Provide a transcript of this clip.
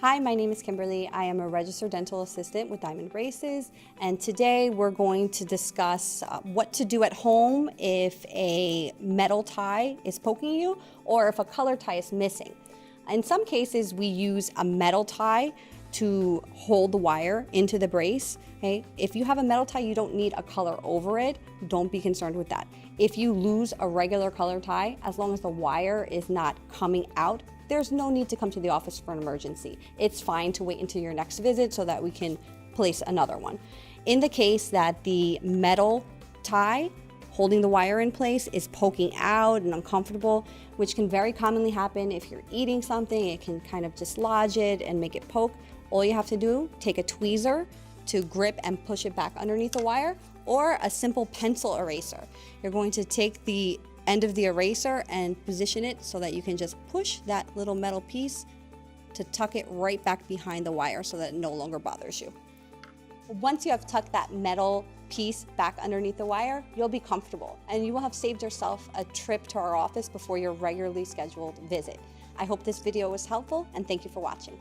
Hi, my name is Kimberly. I am a registered dental assistant with Diamond Braces, and today we're going to discuss what to do at home if a metal tie is poking you or if a color tie is missing. In some cases, we use a metal tie to hold the wire into the brace. Okay? If you have a metal tie, you don't need a color over it. Don't be concerned with that. If you lose a regular color tie, as long as the wire is not coming out, there's no need to come to the office for an emergency. It's fine to wait until your next visit so that we can place another one. In the case that the metal tie holding the wire in place is poking out and uncomfortable, which can very commonly happen if you're eating something, it can kind of dislodge it and make it poke. All you have to do, take a tweezer to grip and push it back underneath the wire, or a simple pencil eraser. You're going to take the end of the eraser and position it so that you can just push that little metal piece to tuck it right back behind the wire so that it no longer bothers you. Once you have tucked that metal piece back underneath the wire, you'll be comfortable and you will have saved yourself a trip to our office before your regularly scheduled visit. I hope this video was helpful and thank you for watching.